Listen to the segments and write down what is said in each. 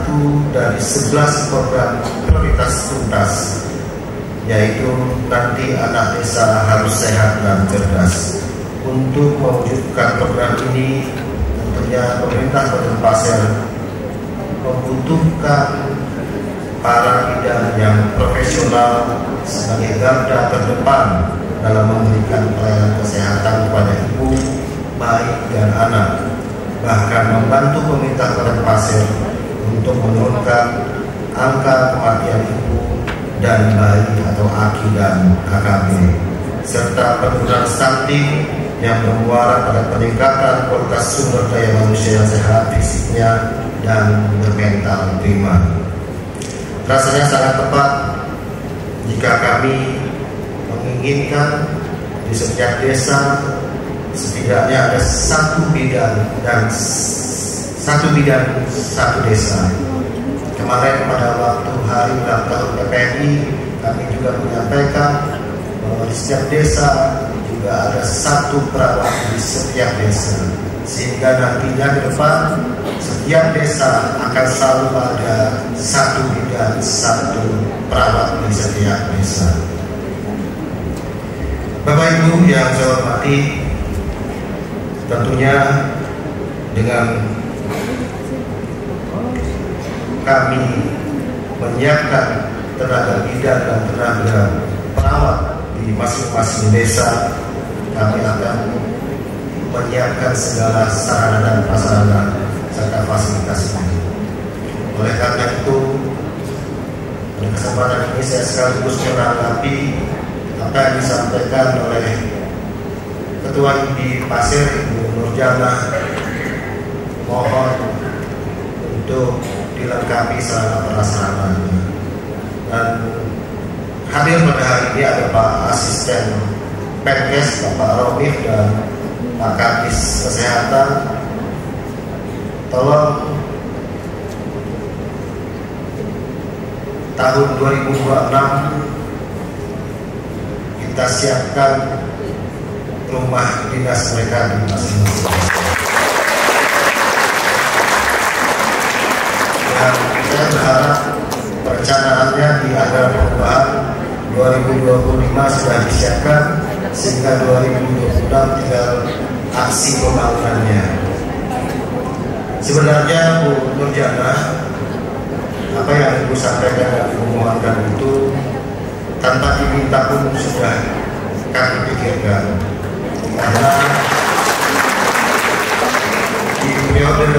satu dari 11 program prioritas tuntas, yaitu nanti anak desa harus sehat dan cerdas. Untuk mewujudkan program ini, tentunya pemerintah Kabupaten Pasir membutuhkan para bidan yang profesional sebagai garda terdepan dalam memberikan pelayanan kesehatan kepada ibu, bayi, dan anak, bahkan membantu pemerintah Kabupaten Pasir untuk menurunkan angka kematian ibu dan bayi atau AKI dan KKB, serta penurunan stunting yang bermuara pada peningkatan kualitas sumber daya manusia yang sehat fisiknya dan bermental prima. Rasanya sangat tepat jika kami menginginkan di setiap desa setidaknya ada satu bidan satu desa. Kemarin pada waktu hari ulang tahun PPNI kami juga menyampaikan bahwa di setiap desa juga ada satu perawat di setiap desa, sehingga nantinya ke depan setiap desa akan selalu ada satu bidan, satu perawat di setiap desa. Bapak Ibu yang saya hormati, tentunya dengan kami menyiapkan tenaga bidan dan tenaga perawat di masing-masing desa, kami akan menyiapkan segala sarana dan prasarana serta fasilitas ini. Oleh karena itu, pada kesempatan ini saya sekaligus menanggapi apa yang disampaikan oleh Ketua IPI Pasir, Ibu Nurjana. Mohon untuk dilengkapi sarana prasarananya. Dan hadir pada hari ini ada Pak Asisten Penkes, Bapak Romif, dan Pak Kadis Kesehatan. Tolong tahun 2026 kita siapkan rumah dinas mereka di masing-masing. Dan saya berharap perencanaannya di ada perubahan 2025 sudah disiapkan, sehingga 2026 tinggal aksi pembangunannya. Sebenarnya Bu Nurjana, apa yang Ibu sampaikan dan Ibu mohonkan itu tanpa diminta pun sudah kami pikirkan, karena di periode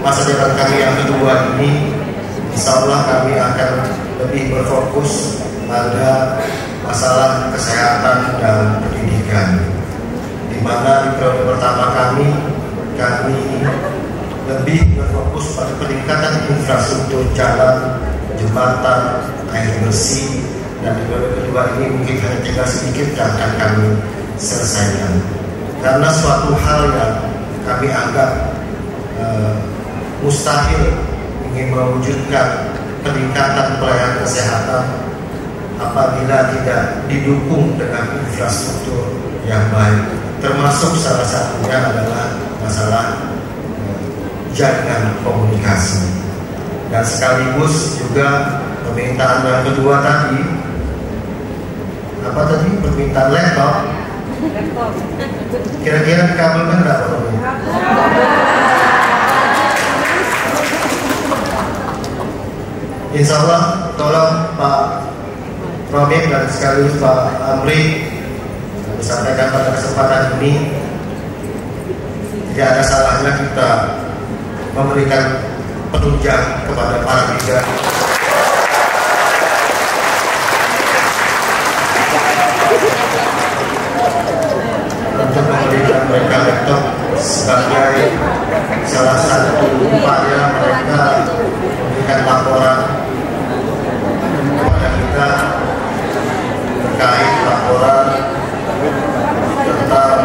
masa jabatan kami yang kedua ini, insya Allah kami akan lebih berfokus pada masalah kesehatan dan pendidikan, di mana di periode pertama kami lebih berfokus pada peningkatan infrastruktur jalan, jembatan, air bersih, dan di periode kedua ini mungkin hanya tinggal sedikit dan akan kami selesaikan. Karena suatu hal yang kami anggap mustahil ingin mewujudkan peningkatan pelayanan kesehatan apabila tidak didukung dengan infrastruktur yang baik, termasuk salah satunya adalah masalah jaringan komunikasi. Dan sekaligus juga permintaan yang kedua tadi, apa tadi, permintaan laptop. Kira-kira dikabulkan nggak Pak Romi? Insya Allah, tolong Pak Romi dan sekaligus Pak Amri disampaikan pada kesempatan ini, tidak ada salahnya kita memberikan penunjang kepada para bidan untuk memberikan mereka laptop sebagai salah satu upaya mereka memberikan laporan kepada kita terkait laporan tentang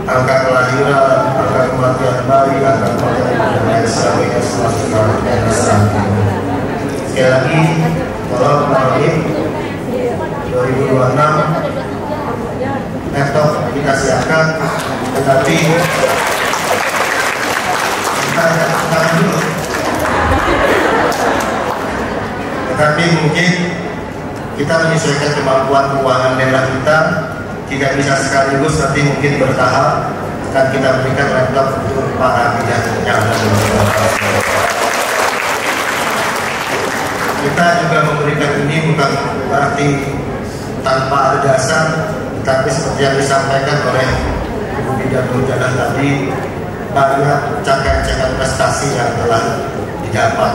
angka kelahiran, angka kematian bayi, angka kematian dan lain sebagainya, termasuk kematian stunting. Sekali lagi, tolong Pak 2026 laptop kita siapkan, tetapi kita tangan dulu. Tetapi mungkin kita menyesuaikan kemampuan keuangan daerah kita, tidak bisa sekaligus, nanti mungkin bertahap akan kita berikan laptop untuk para bidan yang ada di masyarakat. Kita juga memberikan ini bukan berarti tanpa ada dasar, tetapi seperti yang disampaikan oleh Ibu Bidan Nurjanah tadi, banyak capaian-capaian prestasi yang telah didapat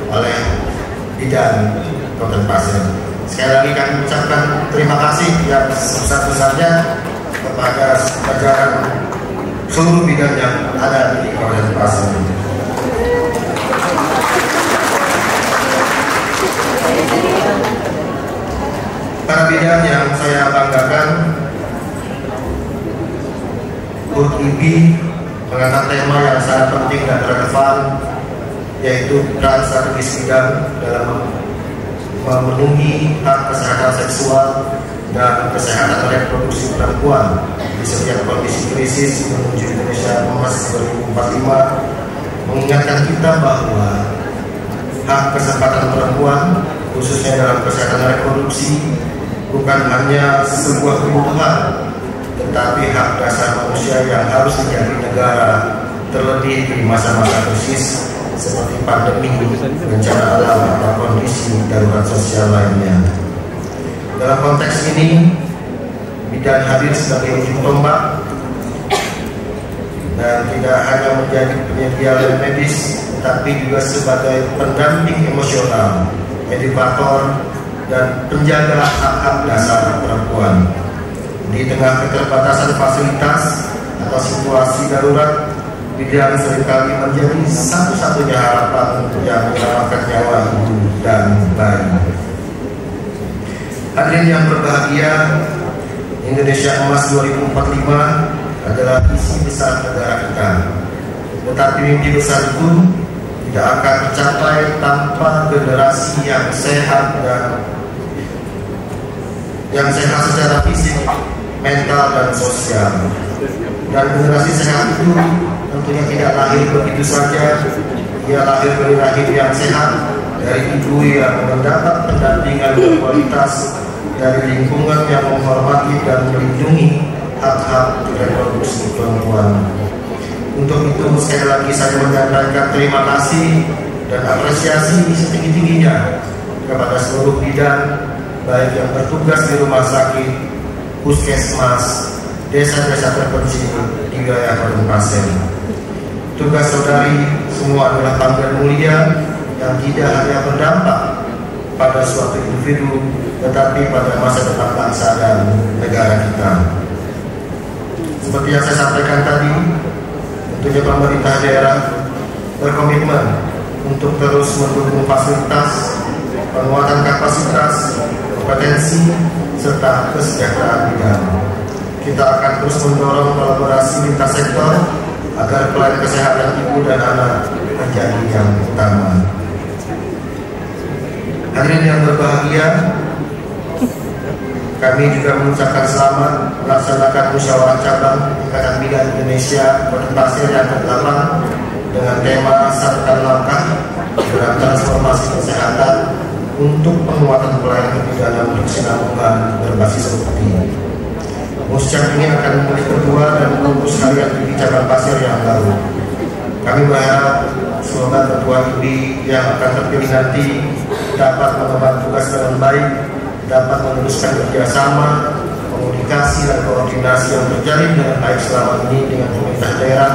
oleh bidan Kabupaten Pasir. Sekali lagi kami ucapkan terima kasih yang sebesar-besarnya kepada jajaran seluruh bidan yang ada di Kabupaten Pasir. Para bidan yang saya banggakan, Hut IBI mengangkat tema yang sangat penting dan relevan, yaitu peran strategis bidan dalam memenuhi hak kesehatan seksual dan kesehatan reproduksi perempuan di setiap kondisi krisis menuju Indonesia Emas 2045, mengingatkan kita bahwa hak kesempatan perempuan, khususnya dalam kesehatan reproduksi, bukan hanya sebuah kebutuhan, tetapi hak dasar manusia yang harus dijaga negara, terlebih di masa-masa krisis seperti pandemi, bencana alam, atau kondisi darurat sosial lainnya. Dalam konteks ini, bidan hadir sebagai ujung tombak dan tidak hanya menjadi penyedia medis, tetapi juga sebagai pendamping emosional, edukator, dan penjaga hak-hak dasar perempuan. Di tengah keterbatasan fasilitas atau situasi darurat, bidan seringkali menjadi satu-satunya harapan yang menyelamatkan nyawa ibu dan bayi. Hadirin yang berbahagia, Indonesia Emas 2045 adalah visi besar negara kita. Tetapi mimpi besar itu tidak akan tercapai tanpa generasi yang sehat secara fisik, mental, dan sosial. Dan generasi sehat itu tentunya tidak lahir begitu saja. Ia lahir dari rahim yang sehat, dari ibu yang mendapat pendampingan berkualitas, dari lingkungan yang menghormati dan melindungi hak-hak reproduksi perempuan. Untuk itu sekali lagi saya menyampaikan terima kasih dan apresiasi setinggi-tingginya kepada seluruh bidan, baik yang bertugas di rumah sakit, puskesmas, desa-desa terpencil di wilayah Kabupaten Pasir. Tugas saudari semua adalah panggilan mulia yang tidak hanya berdampak pada suatu individu, tetapi pada masa depan bangsa dan negara kita. Seperti yang saya sampaikan tadi, tentunya pemerintah daerah berkomitmen untuk terus mendukung fasilitas, penguatan kapasitas, kompetensi, serta kesejahteraan bidan. Kita akan terus mendorong kolaborasi lintas sektor agar pelayanan kesehatan ibu dan anak menjadi yang utama. Hadirin yang berbahagia, kami juga mengucapkan selamat melaksanakan musyawarah cabang Ikatan Bidan Indonesia Kabupaten Pasir yang ke-8 dengan tema Satukan Langkah dalam Transformasi Kesehatan untuk Penguatan Pelayanan Kebidanan Berkesinambungan berbasis bukti. Musyawarah ini akan memilih ketua dan pengurus harian IBI cabang Pasir yang baru. Kami berharap semoga ketua IBI yang akan terpilih nanti dapat mengemban tugas dengan baik, dapat meneruskan kerjasama, komunikasi dan koordinasi yang terjalin dengan baik selama ini dengan pemerintah daerah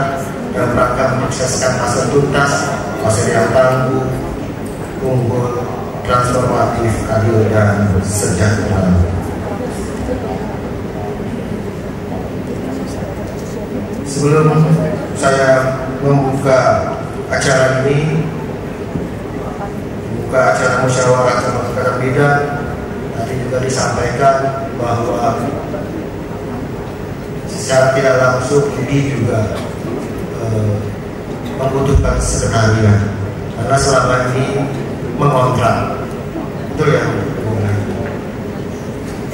dalam rangka menyukseskan hasil tuntas Pasir yang tangguh, unggul, transformatif, adil, dan sejahtera. Sebelum saya membuka acara ini, membuka acara musyawarah Ikatan Bidan, tadi juga disampaikan bahwa secara tidak langsung ini juga membutuhkan sekretariat, karena selama ini mengontrak, betul ya?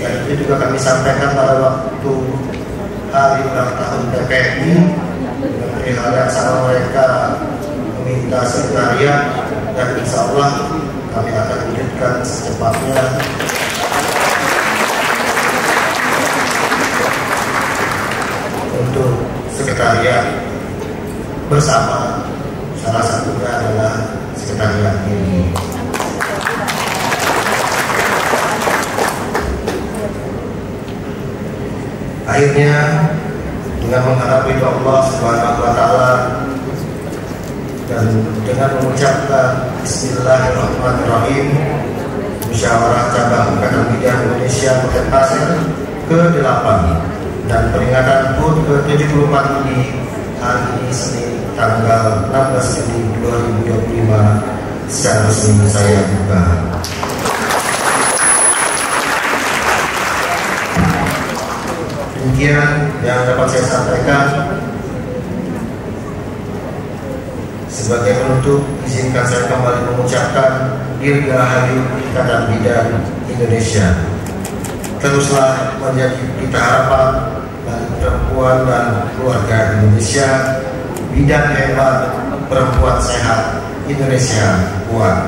Dan itu juga kami sampaikan pada waktu hari ulang tahun PPI, dengan hal yang sama mereka meminta kita sekretariat, dan insya Allah kami akan wujudkan secepatnya untuk sekretariat bersama, salah satunya adalah sekretariat ini. Akhirnya dengan mengharap ridho Allah Subhanahu wa Ta'ala dan dengan mengucapkan Bismillahirrahmanirrahim, Musyawarah Cabang Ikatan Bidan Indonesia Kabupaten Pasir ke-8 dan peringatan HUT ke-74 ini hari ini Senin tanggal 16 Juni 2025 secara resmi saya buka. Demikian yang dapat saya sampaikan. Sebagai penutup, izinkan saya kembali mengucapkan Dirgahayu Ikatan Bidan Indonesia. Teruslah menjadi pelita harapan bagi perempuan dan keluarga Indonesia. Bidan hebat, perempuan sehat, Indonesia kuat.